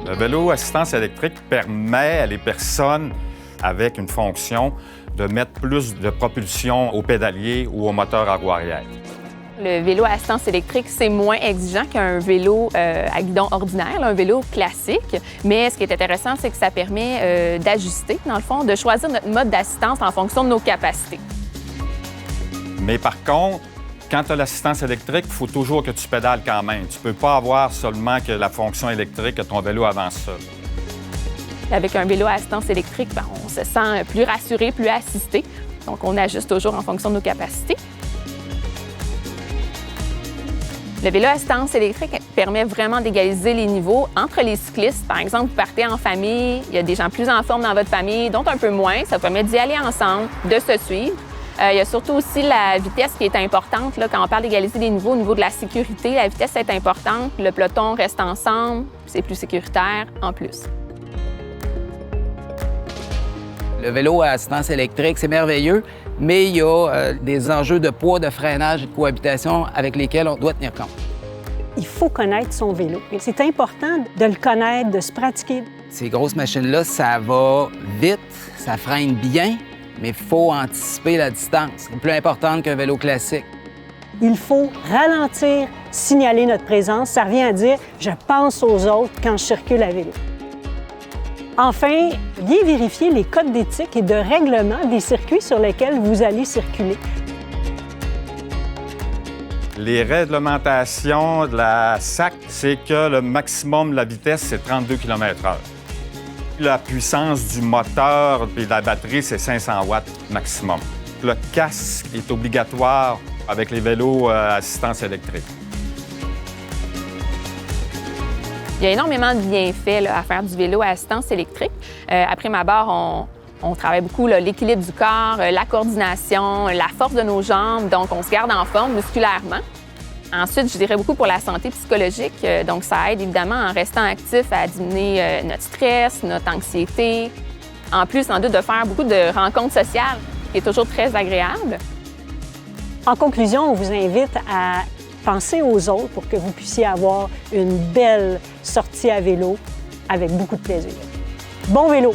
Le vélo assistance électrique permet à les personnes avec une fonction de mettre plus de propulsion au pédalier ou au moteur à roue arrière. Le vélo à assistance électrique, c'est moins exigeant qu'un vélo à guidon ordinaire, un vélo classique. Mais ce qui est intéressant, c'est que ça permet d'ajuster, dans le fond, de choisir notre mode d'assistance en fonction de nos capacités. Mais par contre, quand tu as l'assistance électrique, il faut toujours que tu pédales quand même. Tu ne peux pas avoir seulement que la fonction électrique, que ton vélo avance seul. Avec un vélo à assistance électrique, on se sent plus rassuré, plus assisté. Donc, on ajuste toujours en fonction de nos capacités. Le vélo à assistance électrique permet vraiment d'égaliser les niveaux entre les cyclistes. Par exemple, vous partez en famille, il y a des gens plus en forme dans votre famille, d'autres un peu moins. Ça permet d'y aller ensemble, de se suivre. Il y a surtout aussi la vitesse qui est importante. Là, quand on parle d'égaliser les niveaux au niveau de la sécurité, la vitesse est importante. Le peloton reste ensemble, c'est plus sécuritaire en plus. Le vélo à assistance électrique, c'est merveilleux, mais il y a des enjeux de poids, de freinage et de cohabitation avec lesquels on doit tenir compte. Il faut connaître son vélo. C'est important de le connaître, de se pratiquer. Ces grosses machines-là, ça va vite, ça freine bien, mais il faut anticiper la distance. C'est plus importante qu'un vélo classique. Il faut ralentir, signaler notre présence. Ça revient à dire « je pense aux autres quand je circule à vélo ». Enfin, bien vérifier les codes d'éthique et de règlement des circuits sur lesquels vous allez circuler. Les réglementations de la SAC, c'est que le maximum de la vitesse, c'est 32 km/h. La puissance du moteur et de la batterie, c'est 500 watts maximum. Le casque est obligatoire avec les vélos à assistance électrique. Il y a énormément de bienfaits à faire du vélo à assistance électrique. Après ma barre, on travaille beaucoup l'équilibre du corps, la coordination, la force de nos jambes. Donc, on se garde en forme musculairement. Ensuite, je dirais beaucoup pour la santé psychologique. Donc, ça aide évidemment en restant actif à diminuer notre stress, notre anxiété. En plus, sans doute, de faire beaucoup de rencontres sociales, qui est toujours très agréable. En conclusion, on vous invite à penser aux autres pour que vous puissiez avoir une belle sortie à vélo avec beaucoup de plaisir. Bon vélo!